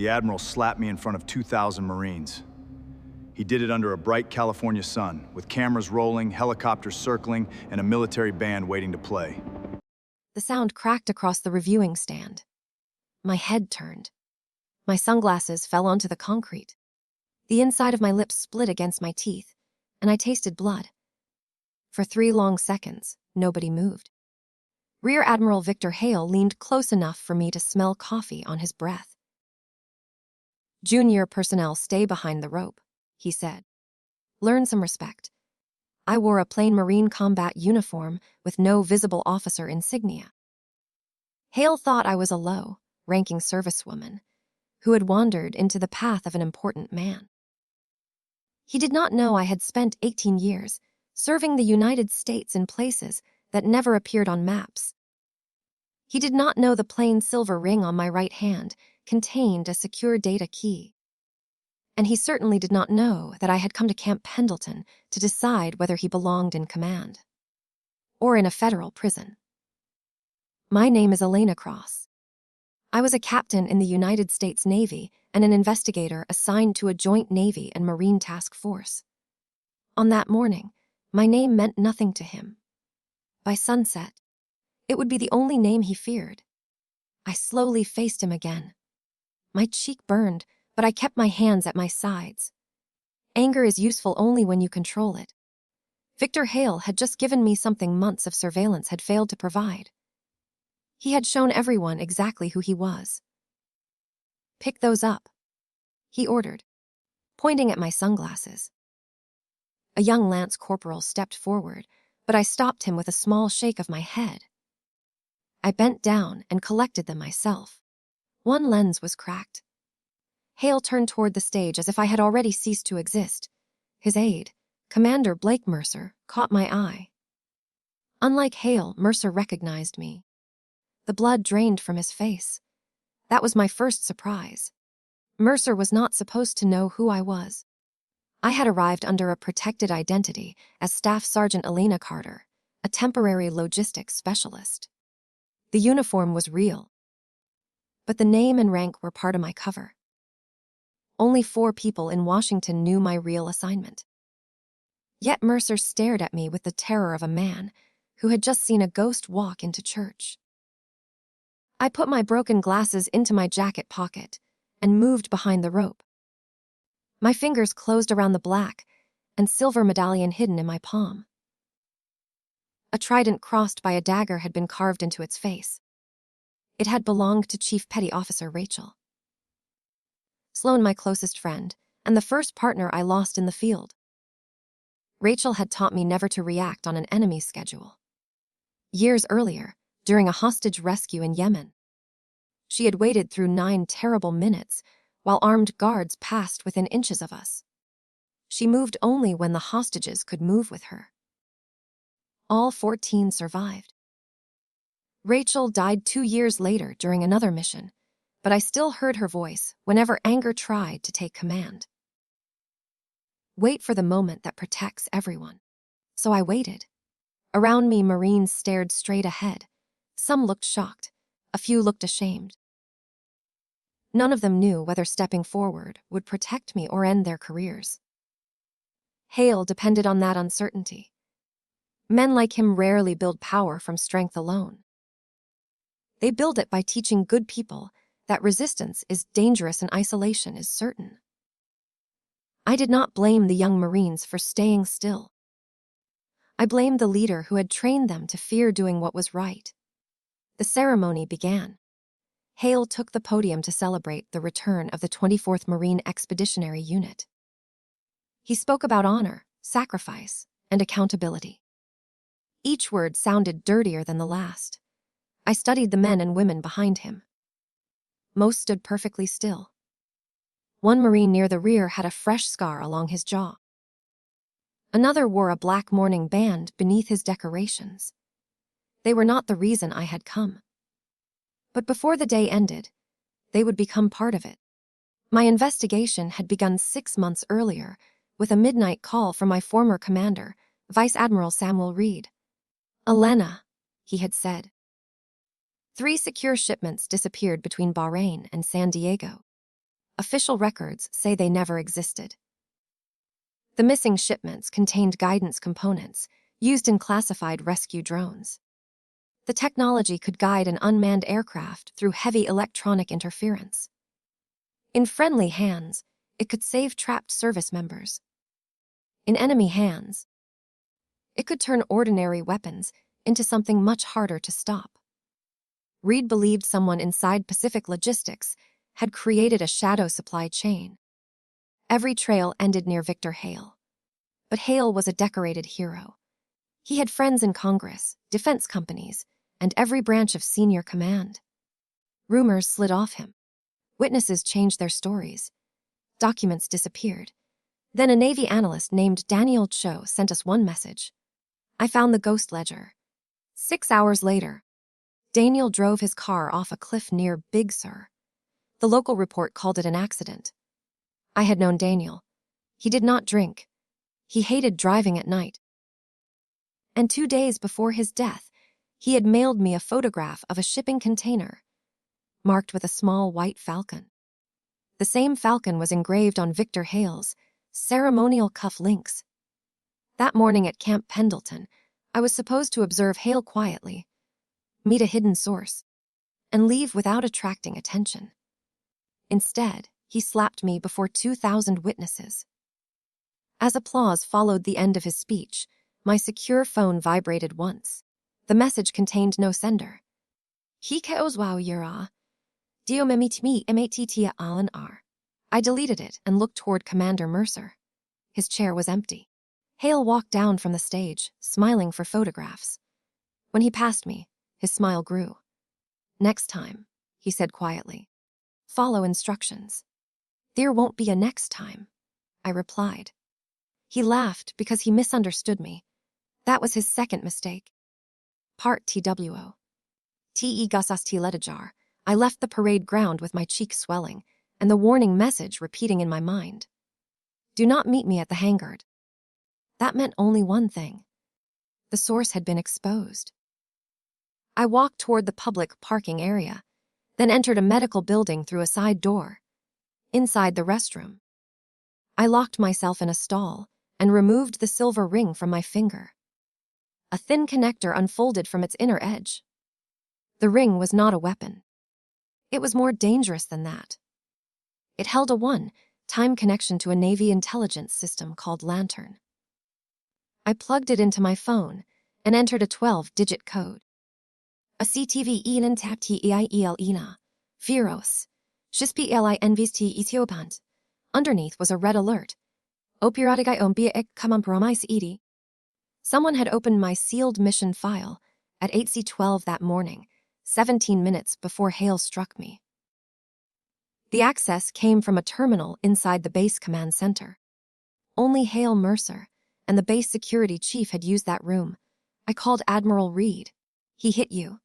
the Admiral slapped me in front of 2,000 Marines. He did it under a bright California sun, with cameras rolling, helicopters circling, and a military band waiting to play. The sound cracked across the reviewing stand. My head turned. My sunglasses fell onto the concrete. The inside of my lips split against my teeth, and I tasted blood. For 3 long seconds, nobody moved. Rear Admiral Victor Hale leaned close enough for me to smell coffee on his breath. "Junior personnel stay behind the rope," he said. "Learn some respect." I wore a plain Marine combat uniform with no visible officer insignia. Hale thought I was a low-ranking servicewoman who had wandered into the path of an important man. He did not know I had spent 18 years serving the United States in places that never appeared on maps. He did not know the plain silver ring on my right hand contained a secure data key. And he certainly did not know that I had come to Camp Pendleton to decide whether he belonged in command or in a federal prison. My name is Elena Cross. I was a captain in the United States Navy and an investigator assigned to a joint Navy and Marine task force. On that morning, my name meant nothing to him. By sunset, it would be the only name he feared. I slowly faced him again. My cheek burned, but I kept my hands at my sides. Anger is useful only when you control it. Victor Hale had just given me something months of surveillance had failed to provide. He had shown everyone exactly who he was. "Pick those up," he ordered, pointing at my sunglasses. A young lance corporal stepped forward, but I stopped him with a small shake of my head. I bent down and collected them myself. One lens was cracked. Hale turned toward the stage as if I had already ceased to exist. His aide, Commander Blake Mercer, caught my eye. Unlike Hale, Mercer recognized me. The blood drained from his face. That was my first surprise. Mercer was not supposed to know who I was. I had arrived under a protected identity as Staff Sergeant Elena Carter, a temporary logistics specialist. The uniform was real, but the name and rank were part of my cover. Only 4 people in Washington knew my real assignment. Yet Mercer stared at me with the terror of a man who had just seen a ghost walk into church. I put my broken glasses into my jacket pocket and moved behind the rope. My fingers closed around the black and silver medallion hidden in my palm. A trident crossed by a dagger had been carved into its face. It had belonged to Chief Petty Officer Rachel. Sloan, my closest friend, and the first partner I lost in the field. Rachel had taught me never to react on an enemy's schedule. Years earlier, during a hostage rescue in Yemen, she had waited through 9 terrible minutes while armed guards passed within inches of us. She moved only when the hostages could move with her. All 14 survived. Rachel died 2 years later during another mission, but I still heard her voice whenever anger tried to take command. Wait for the moment that protects everyone. So I waited. Around me, Marines stared straight ahead. Some looked shocked. A few looked ashamed. None of them knew whether stepping forward would protect me or end their careers. Hale depended on that uncertainty. Men like him rarely build power from strength alone. They build it by teaching good people that resistance is dangerous and isolation is certain. I did not blame the young Marines for staying still. I blamed the leader who had trained them to fear doing what was right. The ceremony began. Hale took the podium to celebrate the return of the 24th Marine Expeditionary Unit. He spoke about honor, sacrifice, and accountability. Each word sounded dirtier than the last. I studied the men and women behind him. Most stood perfectly still. One Marine near the rear had a fresh scar along his jaw. Another wore a black mourning band beneath his decorations. They were not the reason I had come. But before the day ended, they would become part of it. My investigation had begun 6 months earlier with a midnight call from my former commander, Vice Admiral Samuel Reed. "Elena," he had said. 3 secure shipments disappeared between Bahrain and San Diego. official records say they never existed. The missing shipments contained guidance components used in classified rescue drones. The technology could guide an unmanned aircraft through heavy electronic interference. In friendly hands, it could save trapped service members. In enemy hands, it could turn ordinary weapons into something much harder to stop. Reed believed someone inside Pacific Logistics had created a shadow supply chain. Every trail ended near Victor Hale. But Hale was a decorated hero. He had friends in Congress, defense companies, and every branch of senior command. Rumors slid off him. Witnesses changed their stories. Documents disappeared. Then a Navy analyst named Daniel Cho sent us one message. I found the ghost ledger. 6 hours later, Daniel drove his car off a cliff near Big Sur. The local report called it an accident. I had known Daniel. He did not drink. He hated driving at night. And 2 days before his death, he had mailed me a photograph of a shipping container, marked with a small white falcon. The same falcon was engraved on Victor Hale's ceremonial cuff links. That morning at Camp Pendleton, I was supposed to observe Hale quietly, meet a hidden source, and leave without attracting attention. Instead, he slapped me before 2,000 witnesses. As applause followed the end of his speech, my secure phone vibrated once. The message contained no sender. Hike oswau yura. Dio memitmi mattia alan r. I deleted it and looked toward Commander Mercer. His chair was empty. Hale walked down from the stage, smiling for photographs. When he passed me, his smile grew. Next time, he said quietly. Follow instructions. There won't be a next time, I replied. He laughed because he misunderstood me. That was his second mistake. Part TWO. Te gusas te letajar. I left the parade ground with my cheeks swelling and the warning message repeating in my mind. Do not meet me at the hangar. That meant only one thing. The source had been exposed. I walked toward the public parking area, then entered a medical building through a side door. Inside the restroom, I locked myself in a stall and removed the silver ring from my finger. A thin connector unfolded from its inner edge. The ring was not a weapon. It was more dangerous than that. It held a one-time connection to a Navy intelligence system called Lantern. I plugged it into my phone and entered a 12-digit code. A CTV elin tapti eielina, Viros, Shispi linvst Ethiopiant. Underneath was a red alert. Opiradigai ombia ek kamampromais edi. Someone had opened my sealed mission file at 8:12 that morning, 17 minutes before Hale struck me. The access came from a terminal inside the base command center. Only Hale Mercer and the base security chief had used that room. I called Admiral Reed. He hit you?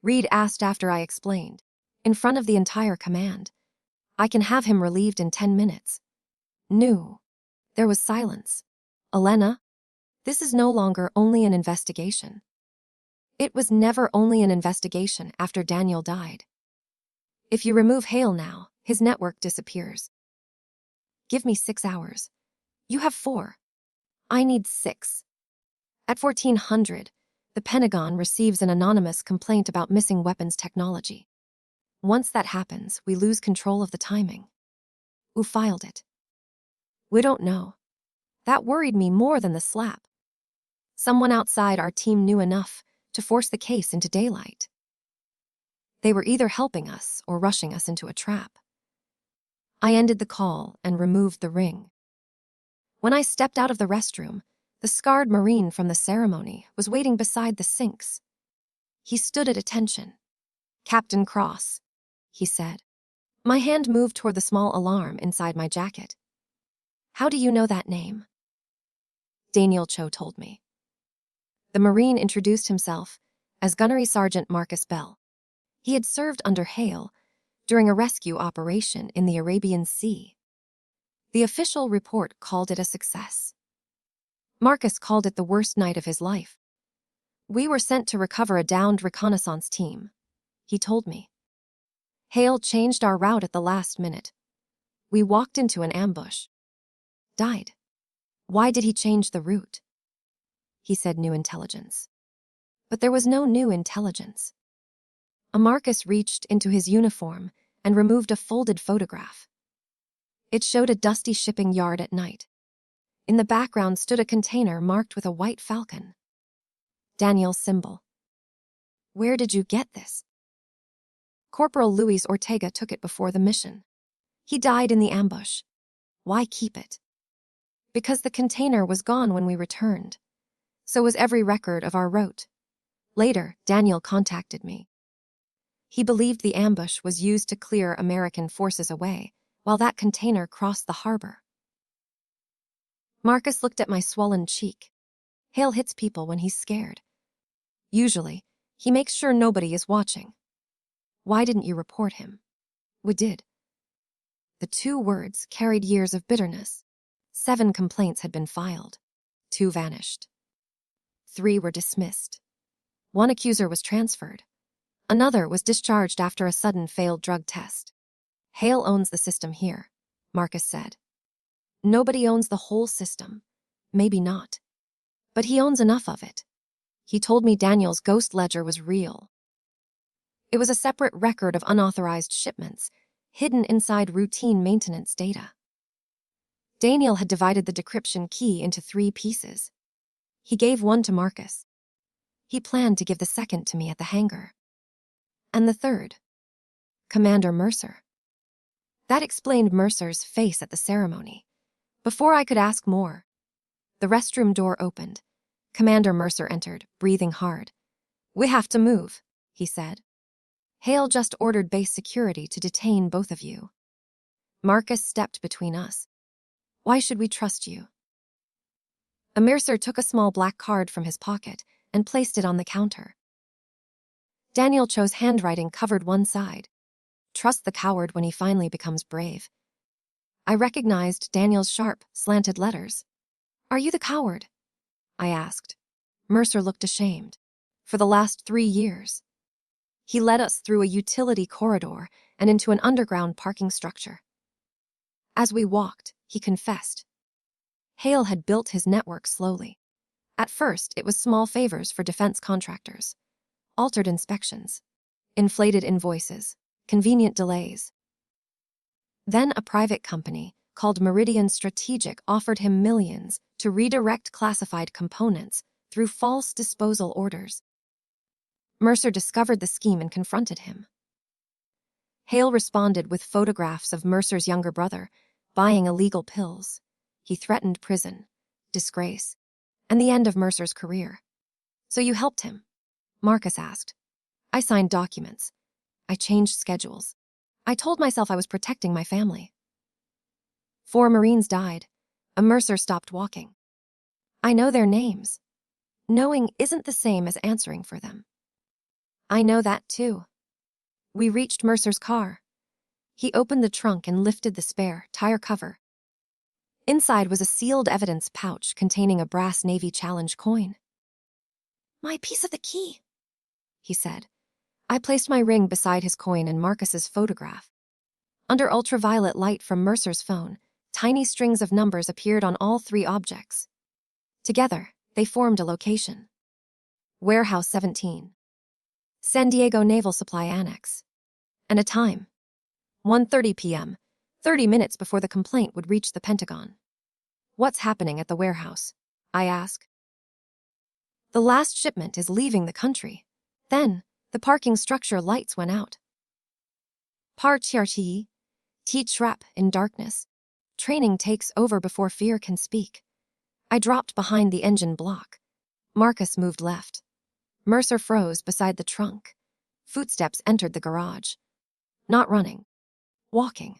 Reed asked after I explained. In front of the entire command. I can have him relieved in 10 minutes. No. There was silence. Elena, this is no longer only an investigation. It was never only an investigation after Daniel died. If you remove Hale now, his network disappears. Give me 6 hours. You have 4. I need 6. At 1400, the Pentagon receives an anonymous complaint about missing weapons technology. Once that happens, we lose control of the timing. Who filed it? We don't know. That worried me more than the slap. Someone outside our team knew enough to force the case into daylight. They were either helping us or rushing us into a trap. I ended the call and removed the ring. When I stepped out of the restroom, the scarred Marine from the ceremony was waiting beside the sinks. He stood at attention. Captain Cross, he said. My hand moved toward the small alarm inside my jacket. How do you know that name? Daniel Cho told me. The Marine introduced himself as Gunnery Sergeant Marcus Bell. He had served under Hale during a rescue operation in the Arabian Sea. The official report called it a success. Marcus called it the worst night of his life. We were sent to recover a downed reconnaissance team, he told me. Hale changed our route at the last minute. We walked into an ambush. Died. Why did he change the route? He said new intelligence. But there was no new intelligence. Marcus reached into his uniform and removed a folded photograph. It showed a dusty shipping yard at night. In the background stood a container marked with a white falcon. Daniel's symbol. Where did you get this? Corporal Luis Ortega took it before the mission. He died in the ambush. Why keep it? Because the container was gone when we returned. So was every record of our route. Later, Daniel contacted me. He believed the ambush was used to clear American forces away, while that container crossed the harbor. Marcus looked at my swollen cheek. Hale hits people when he's scared. Usually, he makes sure nobody is watching. Why didn't you report him? We did. The 2 words carried years of bitterness. 7 complaints had been filed. 2 vanished. 3 were dismissed. 1 accuser was transferred. Another was discharged after a sudden failed drug test. Hale owns the system here, Marcus said. Nobody owns the whole system. Maybe not. But he owns enough of it. He told me Daniel's ghost ledger was real. It was a separate record of unauthorized shipments, hidden inside routine maintenance data. Daniel had divided the decryption key into 3 pieces. He gave 1 to Marcus. He planned to give the second to me at the hangar. And the third, Commander Mercer. That explained Mercer's face at the ceremony. Before I could ask more, the restroom door opened. Commander Mercer entered, breathing hard. We have to move, he said. Hale just ordered base security to detain both of you. Marcus stepped between us. Why should we trust you? Mercer took a small black card from his pocket and placed it on the counter. Daniel Cho's handwriting covered one side. Trust the coward when he finally becomes brave. I recognized Daniel's sharp, slanted letters. Are you the coward? I asked. Mercer looked ashamed. For the last 3 years. He led us through a utility corridor and into an underground parking structure. As we walked, he confessed. Hale had built his network slowly. At first, it was small favors for defense contractors. Altered inspections, inflated invoices, convenient delays. Then a private company called Meridian Strategic offered him millions to redirect classified components through false disposal orders. Mercer discovered the scheme and confronted him. Hale responded with photographs of Mercer's younger brother buying illegal pills. He threatened prison, disgrace, and the end of Mercer's career. So you helped him? Marcus asked. I signed documents. I changed schedules. I told myself I was protecting my family. 4 Marines died. Mercer stopped walking. I know their names. Knowing isn't the same as answering for them. I know that too. We reached Mercer's car. He opened the trunk and lifted the spare tire cover. Inside was a sealed evidence pouch containing a brass Navy Challenge coin. My piece of the key, he said. I placed my ring beside his coin and Marcus's photograph. Under ultraviolet light from Mercer's phone, tiny strings of numbers appeared on all 3 objects. Together, they formed a location. Warehouse 17. San Diego Naval Supply Annex. And a time. 1:30 p.m., 30 minutes before the complaint would reach the Pentagon. What's happening at the warehouse? I ask. The last shipment is leaving the country. Then, the parking structure lights went out. Parchiarchi, teach rap in darkness. Training takes over before fear can speak. I dropped behind the engine block. Marcus moved left. Mercer froze beside the trunk. Footsteps entered the garage. Not running. Walking.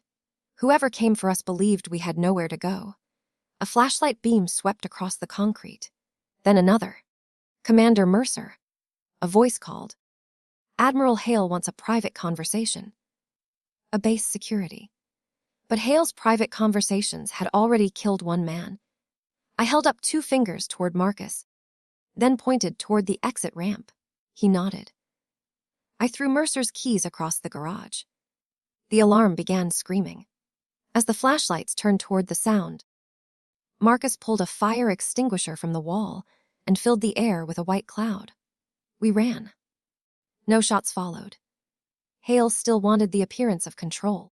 Whoever came for us believed we had nowhere to go. A flashlight beam swept across the concrete. Then another. Commander Mercer. A voice called. Admiral Hale wants a private conversation. A base security. But Hale's private conversations had already killed 1 man. I held up 2 fingers toward Marcus, then pointed toward the exit ramp. He nodded. I threw Mercer's keys across the garage. The alarm began screaming. As the flashlights turned toward the sound, Marcus pulled a fire extinguisher from the wall and filled the air with a white cloud. We ran. No shots followed. Hale still wanted the appearance of control.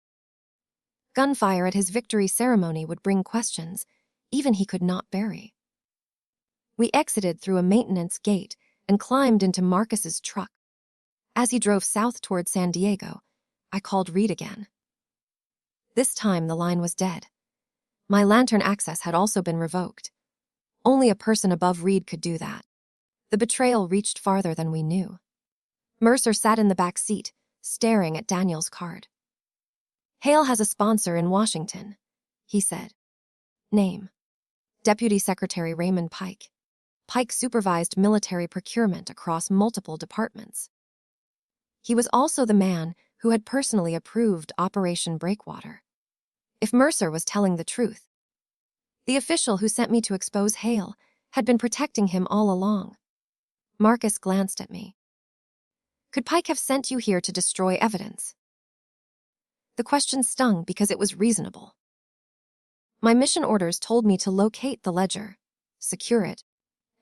Gunfire at his victory ceremony would bring questions, even he could not bury. We exited through a maintenance gate and climbed into Marcus's truck. As he drove south toward San Diego, I called Reed again. This time the line was dead. My lantern access had also been revoked. Only a person above Reed could do that. The betrayal reached farther than we knew. Mercer sat in the back seat, staring at Daniel's card. Hale has a sponsor in Washington, he said. Name: Deputy Secretary Raymond Pike. Pike supervised military procurement across multiple departments. He was also the man who had personally approved Operation Breakwater. If Mercer was telling the truth, the official who sent me to expose Hale had been protecting him all along. Marcus glanced at me. Could Pike have sent you here to destroy evidence? The question stung because it was reasonable. My mission orders told me to locate the ledger, secure it,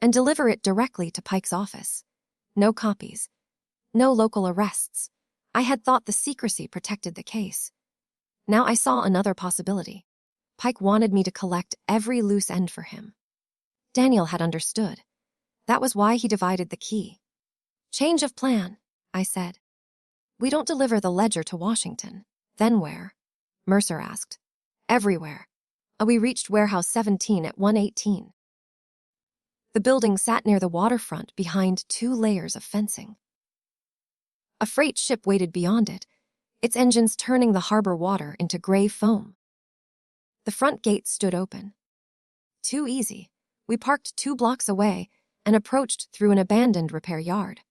and deliver it directly to Pike's office. No copies. No local arrests. I had thought the secrecy protected the case. Now I saw another possibility. Pike wanted me to collect every loose end for him. Daniel had understood. That was why he divided the key. Change of plan, I said. We don't deliver the ledger to Washington. Then where? Mercer asked. Everywhere. We reached Warehouse 17 at 1:18. The building sat near the waterfront behind 2 layers of fencing. A freight ship waited beyond it, its engines turning the harbor water into gray foam. The front gate stood open. Too easy. We parked 2 blocks away and approached through an abandoned repair yard.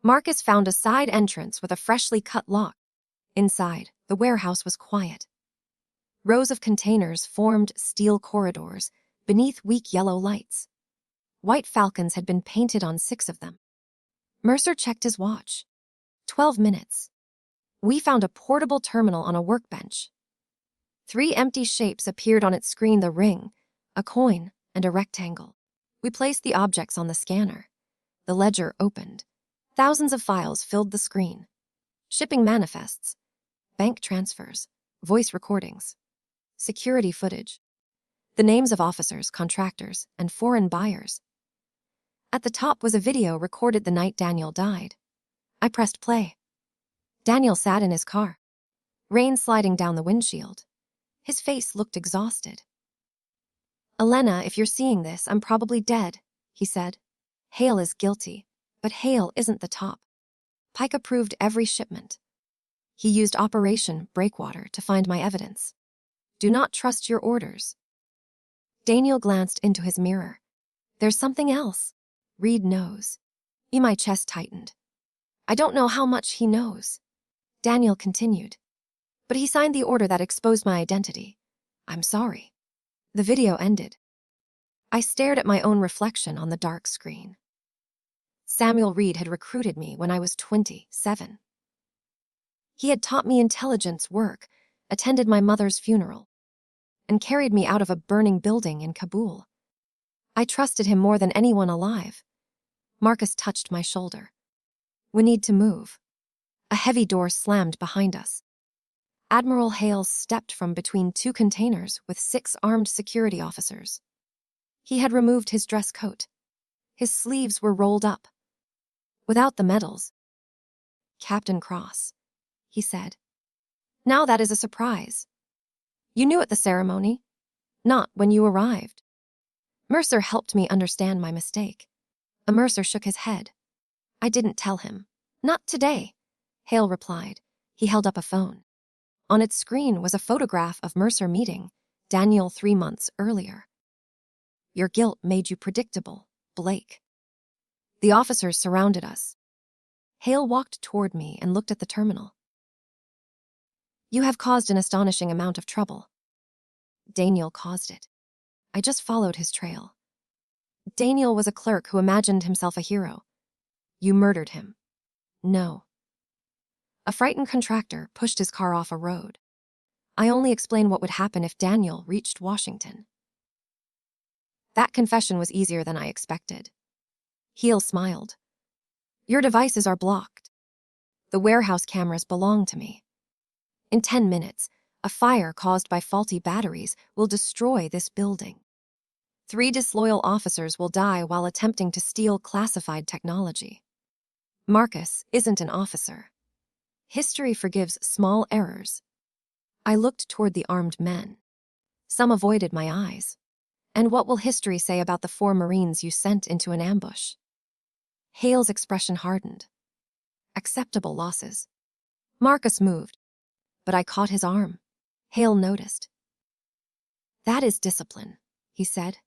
Marcus found a side entrance with a freshly cut lock. Inside, the warehouse was quiet. Rows of containers formed steel corridors beneath weak yellow lights. White falcons had been painted on 6 of them. Mercer checked his watch. 12 minutes. We found a portable terminal on a workbench. 3 empty shapes appeared on its screen: the ring, a coin, and a rectangle. We placed the objects on the scanner. The ledger opened. Thousands of files filled the screen. Shipping manifests, bank transfers, voice recordings, security footage, the names of officers, contractors, and foreign buyers. At the top was a video recorded the night Daniel died. I pressed play. Daniel sat in his car, rain sliding down the windshield. His face looked exhausted. Elena, if you're seeing this, I'm probably dead, he said. Hale is guilty, but Hale isn't the top. Pike approved every shipment. He used Operation Breakwater to find my evidence. Do not trust your orders. Daniel glanced into his mirror. There's something else. Reed knows. My chest tightened. I don't know how much he knows. Daniel continued. But he signed the order that exposed my identity. I'm sorry. The video ended. I stared at my own reflection on the dark screen. Samuel Reed had recruited me when I was 27. He had taught me intelligence work, attended my mother's funeral, and carried me out of a burning building in Kabul. I trusted him more than anyone alive. Marcus touched my shoulder. We need to move. A heavy door slammed behind us. Admiral Hale stepped from between 2 containers with 6 armed security officers. He had removed his dress coat. His sleeves were rolled up. Without the medals. Captain Cross, he said. Now that is a surprise. You knew at the ceremony? Not when you arrived. Mercer helped me understand my mistake. Mercer shook his head. I didn't tell him. Not today, Hale replied. He held up a phone. On its screen was a photograph of Mercer meeting Daniel 3 months earlier. Your guilt made you predictable, Blake. The officers surrounded us. Hale walked toward me and looked at the terminal. You have caused an astonishing amount of trouble. Daniel caused it. I just followed his trail. Daniel was a clerk who imagined himself a hero. You murdered him. No. A frightened contractor pushed his car off a road. I only explained what would happen if Daniel reached Washington. That confession was easier than I expected. Hale smiled. Your devices are blocked. The warehouse cameras belong to me. In 10 minutes, a fire caused by faulty batteries will destroy this building. 3 disloyal officers will die while attempting to steal classified technology. Marcus isn't an officer. History forgives small errors. I looked toward the armed men. Some avoided my eyes. And what will history say about the 4 Marines you sent into an ambush? Hale's expression hardened. Acceptable losses. Marcus moved, but I caught his arm. Hale noticed. That is discipline, he said.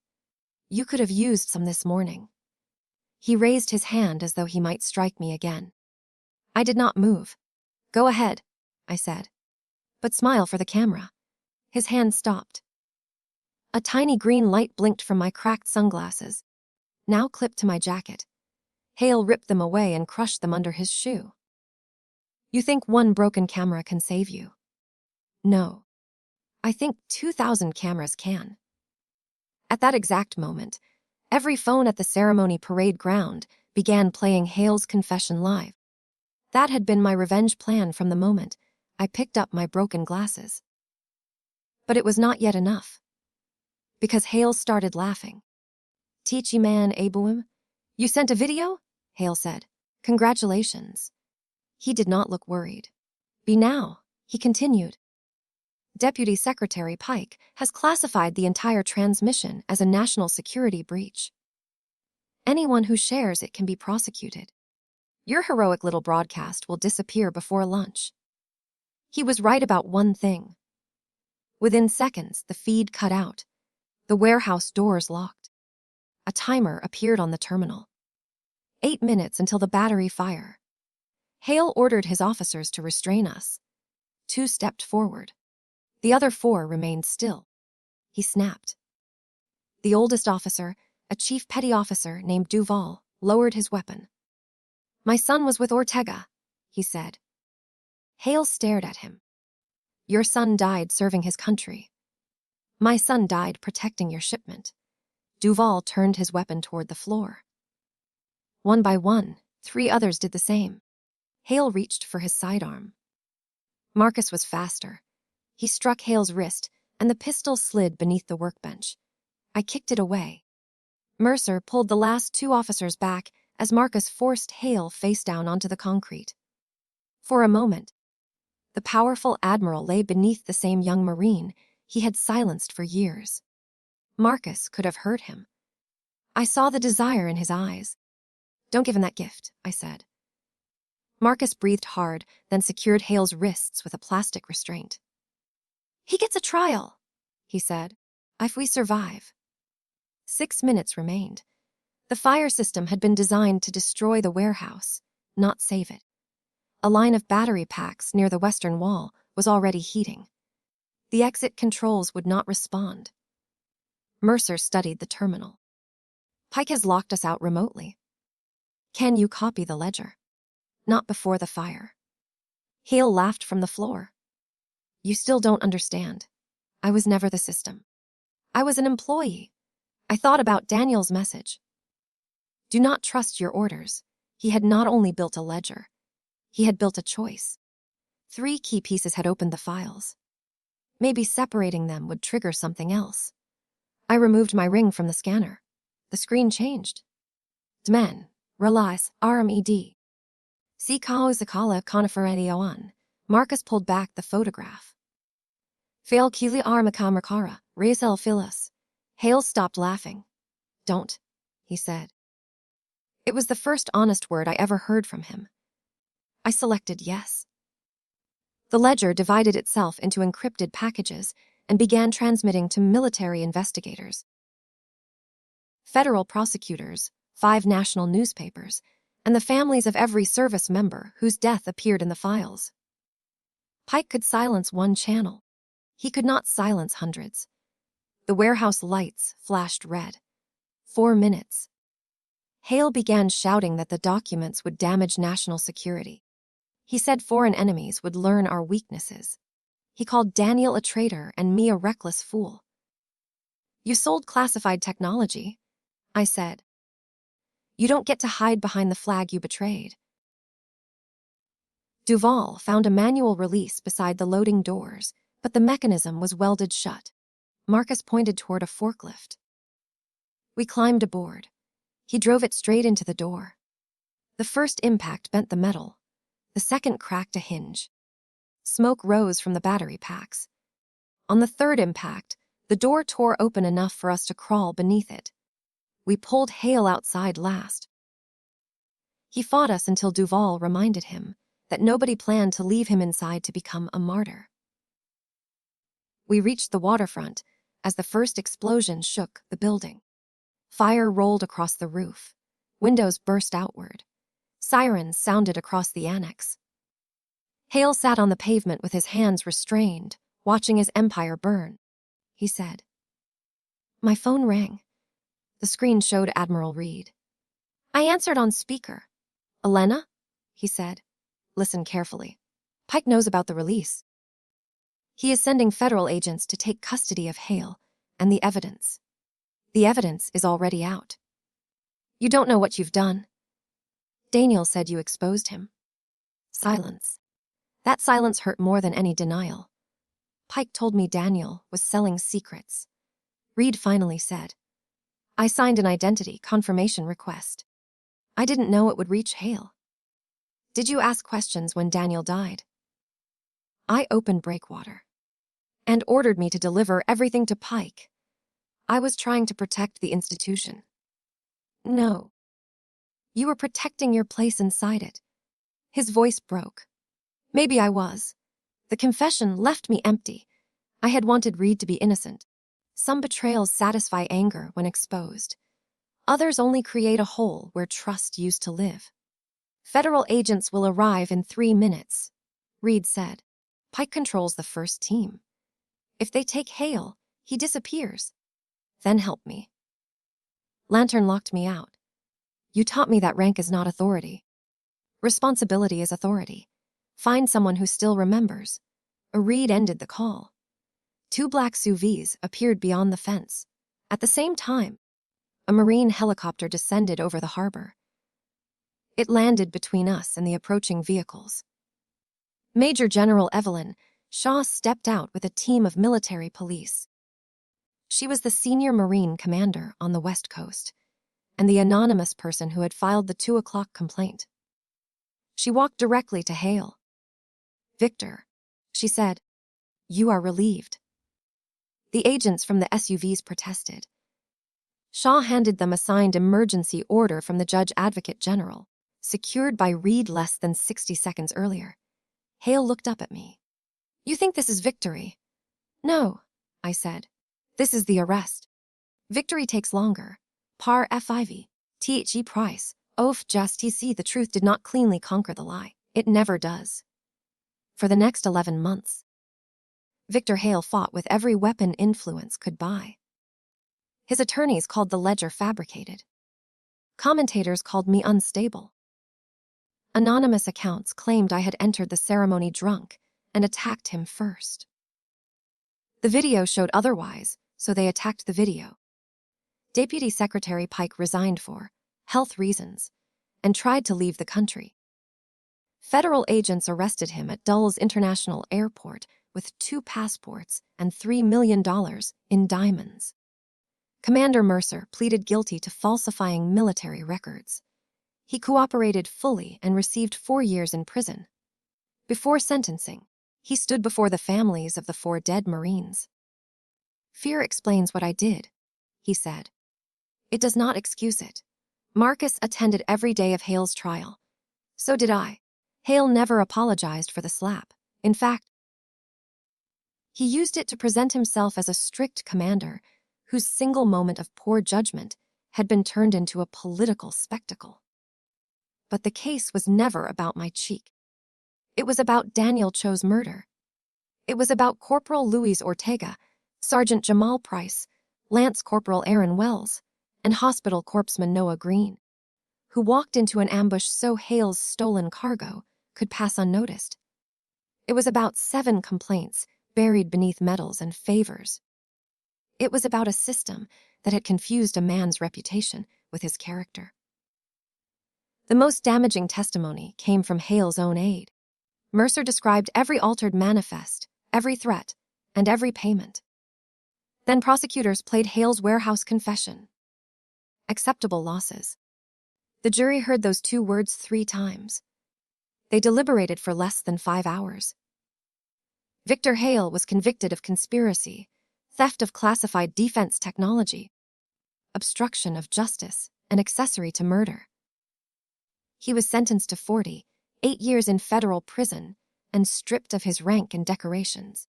You could have used some this morning. He raised his hand as though he might strike me again. I did not move. Go ahead, I said. But smile for the camera. His hand stopped. A tiny green light blinked from my cracked sunglasses, now clipped to my jacket. Hale ripped them away and crushed them under his shoe. You think 1 broken camera can save you? No. I think 2,000 cameras can. At that exact moment, every phone at the ceremony parade ground began playing Hale's confession live. That had been my revenge plan from the moment I picked up my broken glasses. But it was not yet enough. Because Hale started laughing. Teachy man, Abuim? You sent a video? Hale said. Congratulations. He did not look worried. Be now, he continued. Deputy Secretary Pike has classified the entire transmission as a national security breach. Anyone who shares it can be prosecuted. Your heroic little broadcast will disappear before lunch. He was right about one thing. Within seconds, the feed cut out. The warehouse doors locked. A timer appeared on the terminal. 8 minutes until the battery fire. Hale ordered his officers to restrain us. 2 stepped forward. The other 4 remained still. He snapped. The oldest officer, a chief petty officer named Duval, lowered his weapon. My son was with Ortega, he said. Hale stared at him. Your son died serving his country. My son died protecting your shipment. Duval turned his weapon toward the floor. 1 by 1, 3 others did the same. Hale reached for his sidearm. Marcus was faster. He struck Hale's wrist, and the pistol slid beneath the workbench. I kicked it away. Mercer pulled the last 2 officers back as Marcus forced Hale face down onto the concrete. For a moment, the powerful Admiral lay beneath the same young Marine he had silenced for years. Marcus could have hurt him. I saw the desire in his eyes. Don't give him that gift, I said. Marcus breathed hard, then secured Hale's wrists with a plastic restraint. He gets a trial, he said, if we survive. 6 minutes remained. The fire system had been designed to destroy the warehouse, not save it. A line of battery packs near the western wall was already heating. The exit controls would not respond. Mercer studied the terminal. Pike has locked us out remotely. Can you copy the ledger? Not before the fire. Hale laughed from the floor. You still don't understand. I was never the system. I was an employee. I thought about Daniel's message. Do not trust your orders. He had not only built a ledger, he had built a choice. 3 key pieces had opened the files. Maybe separating them would trigger something else. I removed my ring from the scanner. The screen changed. Dmen, relas, RMED. Si kao zakala coniferedioan. Marcus pulled back the photograph. Fail kili armakamakara, Razel Phyllis. Hale stopped laughing. Don't, he said. It was the first honest word I ever heard from him. I selected yes. The ledger divided itself into encrypted packages and began transmitting to military investigators, federal prosecutors, 5 national newspapers, and the families of every service member whose death appeared in the files. Pike could silence 1 channel. He could not silence hundreds. The warehouse lights flashed red. 4 minutes. Hale began shouting that the documents would damage national security. He said foreign enemies would learn our weaknesses. He called Daniel a traitor and me a reckless fool. You sold classified technology, I said. You don't get to hide behind the flag you betrayed. Duval found a manual release beside the loading doors, but the mechanism was welded shut. Marcus pointed toward a forklift. We climbed aboard. He drove it straight into the door. The first impact bent the metal. The second cracked a hinge. Smoke rose from the battery packs. On the third impact, the door tore open enough for us to crawl beneath it. We pulled Hale outside last. He fought us until Duval reminded him that nobody planned to leave him inside to become a martyr. We reached the waterfront as the first explosion shook the building. Fire rolled across the roof. Windows burst outward. Sirens sounded across the annex. Hale sat on the pavement with his hands restrained, watching his empire burn. He said. My phone rang. The screen showed Admiral Reed. I answered on speaker. Elena? He said. Listen carefully. Pike knows about the release. He is sending federal agents to take custody of Hale and the evidence. The evidence is already out. You don't know what you've done. Daniel said you exposed him. Silence. That silence hurt more than any denial. Pike told me Daniel was selling secrets. Reed finally said, I signed an identity confirmation request. I didn't know it would reach Hale. Did you ask questions when Daniel died? I opened breakwater and ordered me to deliver everything to Pike. I was trying to protect the institution. No. You were protecting your place inside it. His voice broke. Maybe I was. The confession left me empty. I had wanted Reed to be innocent. Some betrayals satisfy anger when exposed. Others only create a hole where trust used to live. Federal agents will arrive in 3 minutes, Reed said. Pike controls the first team. If they take Hale, he disappears. Then help me. Lantern locked me out. You taught me that rank is not authority. Responsibility is authority. Find someone who still remembers. Reed ended the call. 2 black SUVs appeared beyond the fence. At the same time, a Marine helicopter descended over the harbor. It landed between us and the approaching vehicles. Major General Evelyn Shaw stepped out with a team of military police. She was the senior Marine commander on the West Coast, and the anonymous person who had filed the 2 o'clock complaint. She walked directly to Hale. Victor, she said, you are relieved. The agents from the SUVs protested. Shaw handed them a signed emergency order from the Judge Advocate General, secured by Reed less than 60 seconds earlier. Hale looked up at me. You think this is victory? No, I said. This is the arrest. Victory takes longer. Par F5, THE price, oaf just TC. The truth did not cleanly conquer the lie. It never does. For the next 11 months, Victor Hale fought with every weapon influence could buy. His attorneys called the ledger fabricated. Commentators called me unstable. Anonymous accounts claimed I had entered the ceremony drunk and attacked him first. The video showed otherwise, so they attacked the video. Deputy Secretary Pike resigned for health reasons and tried to leave the country. Federal agents arrested him at Dulles International Airport with 2 passports and $3 million in diamonds. Commander Mercer pleaded guilty to falsifying military records. He cooperated fully and received 4 years in prison. Before sentencing, he stood before the families of the 4 dead Marines. Fear explains what I did, he said. It does not excuse it. Marcus attended every day of Hale's trial. So did I. Hale never apologized for the slap. In fact, he used it to present himself as a strict commander whose single moment of poor judgment had been turned into a political spectacle. But the case was never about my cheek. It was about Daniel Cho's murder. It was about Corporal Luis Ortega, Sergeant Jamal Price, Lance Corporal Aaron Wells, and Hospital Corpsman Noah Green, who walked into an ambush so Hale's stolen cargo could pass unnoticed. It was about 7 complaints buried beneath medals and favors. It was about a system that had confused a man's reputation with his character. The most damaging testimony came from Hale's own aide. Mercer described every altered manifest, every threat, and every payment. Then prosecutors played Hale's warehouse confession. Acceptable losses. The jury heard those 2 words 3 times. They deliberated for less than 5 hours. Victor Hale was convicted of conspiracy, theft of classified defense technology, obstruction of justice, and accessory to murder. He was sentenced to 48 years in federal prison and stripped of his rank and decorations.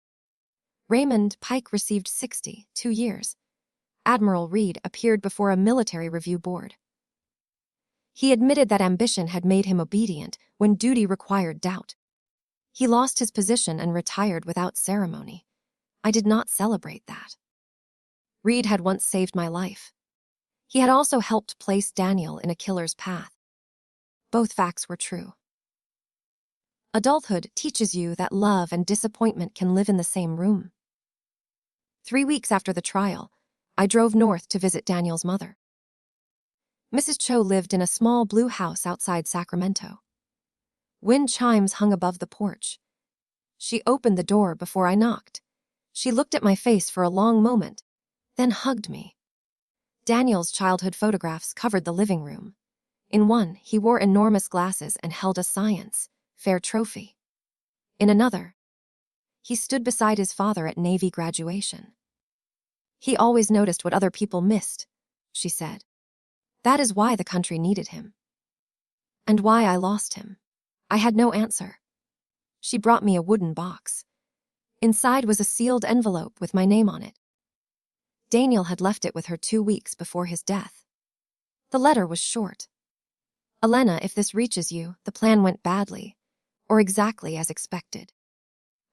Raymond Pike received 62 years. Admiral Reed appeared before a military review board. He admitted that ambition had made him obedient when duty required doubt. He lost his position and retired without ceremony. I did not celebrate that. Reed had once saved my life. He had also helped place Daniel in a killer's path. Both facts were true. Adulthood teaches you that love and disappointment can live in the same room. 3 weeks after the trial, I drove north to visit Daniel's mother. Mrs. Cho lived in a small blue house outside Sacramento. Wind chimes hung above the porch. She opened the door before I knocked. She looked at my face for a long moment, then hugged me. Daniel's childhood photographs covered the living room. In one, he wore enormous glasses and held a science fair trophy. In another, he stood beside his father at Navy graduation. He always noticed what other people missed, she said. That is why the country needed him. And why I lost him. I had no answer. She brought me a wooden box. Inside was a sealed envelope with my name on it. Daniel had left it with her 2 weeks before his death. The letter was short. Elena, if this reaches you, the plan went badly, or exactly as expected.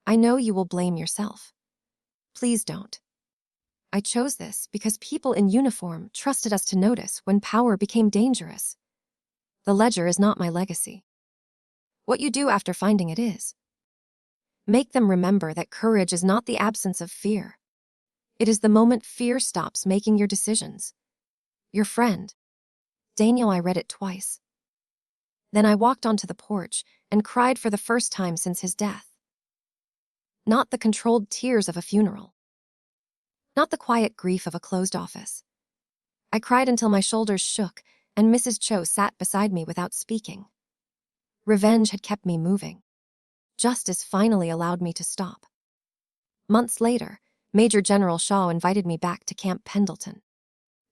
I know you will blame yourself. Please don't. I chose this because people in uniform trusted us to notice when power became dangerous. The ledger is not my legacy. What you do after finding it is. Make them remember that courage is not the absence of fear. It is the moment fear stops making your decisions. Your friend. Daniel, I read it twice. Then I walked onto the porch and cried for the first time since his death. Not the controlled tears of a funeral. Not the quiet grief of a closed office. I cried until my shoulders shook and Mrs. Cho sat beside me without speaking. Revenge had kept me moving. Justice finally allowed me to stop. Months later, Major General Shaw invited me back to Camp Pendleton.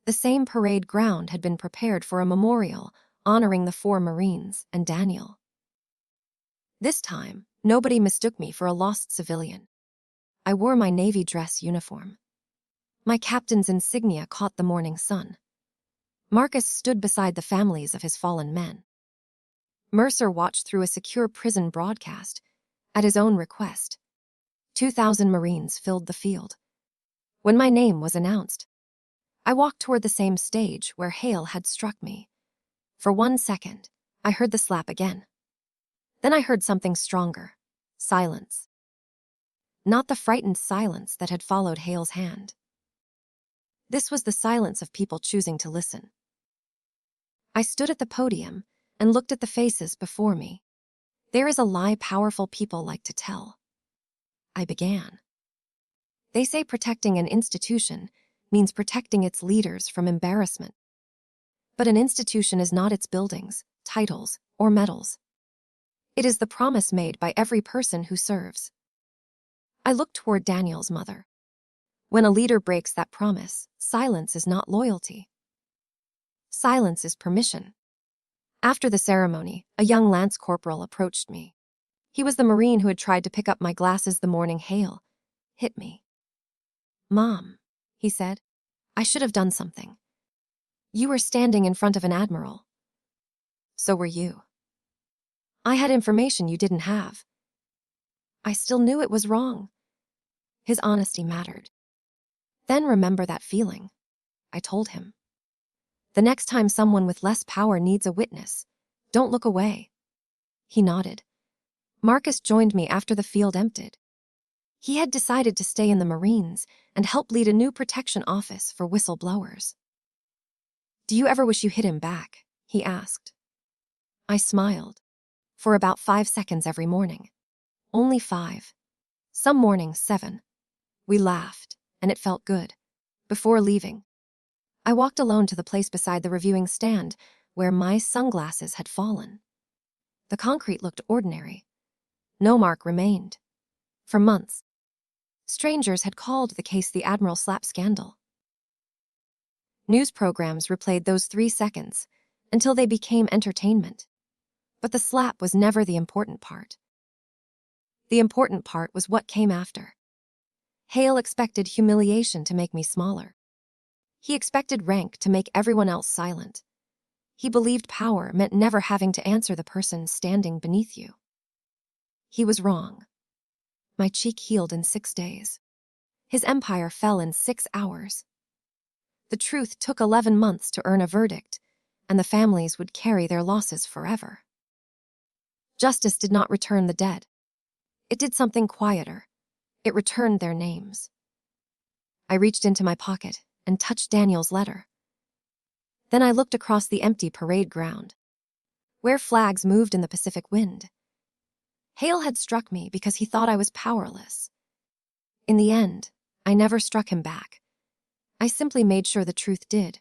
The same parade ground had been prepared for a memorial honoring the 4 Marines and Daniel. This time, nobody mistook me for a lost civilian. I wore my Navy dress uniform. My captain's insignia caught the morning sun. Marcus stood beside the families of his fallen men. Mercer watched through a secure prison broadcast. At his own request, 2,000 Marines filled the field. When my name was announced, I walked toward the same stage where Hale had struck me. For 1 second, I heard the slap again. Then I heard something stronger. Silence. Not the frightened silence that had followed Hale's hand. This was the silence of people choosing to listen. I stood at the podium and looked at the faces before me. There is a lie powerful people like to tell. I began. They say protecting an institution means protecting its leaders from embarrassment. But an institution is not its buildings, titles, or medals. It is the promise made by every person who serves. I looked toward Daniel's mother. When a leader breaks that promise, silence is not loyalty. Silence is permission. After the ceremony, a young lance corporal approached me. He was the Marine who had tried to pick up my glasses the morning Hale hit me. "Mom," he said, "I should have done something. You were standing in front of an admiral. So were you. I had information you didn't have. I still knew it was wrong." His honesty mattered. "Then remember that feeling," I told him. "The next time someone with less power needs a witness, don't look away." He nodded. Marcus joined me after the field emptied. He had decided to stay in the Marines and help lead a new protection office for whistleblowers. "Do you ever wish you hit him back?" he asked. I smiled. For about 5 seconds every morning. Only 5. Some mornings 7. We laughed, and it felt good. Before leaving, I walked alone to the place beside the reviewing stand where my sunglasses had fallen. The concrete looked ordinary. No mark remained. For months, strangers had called the case the Admiral slap scandal. News programs replayed those 3 seconds until they became entertainment. But the slap was never the important part. The important part was what came after. Hale expected humiliation to make me smaller. He expected rank to make everyone else silent. He believed power meant never having to answer the person standing beneath you. He was wrong. My cheek healed in 6 days. His empire fell in 6 hours. The truth took 11 months to earn a verdict, and the families would carry their losses forever. Justice did not return the dead. It did something quieter. It returned their names. I reached into my pocket and touched Daniel's letter. Then I looked across the empty parade ground, where flags moved in the Pacific wind. Hale had struck me because he thought I was powerless. In the end, I never struck him back. I simply made sure the truth did.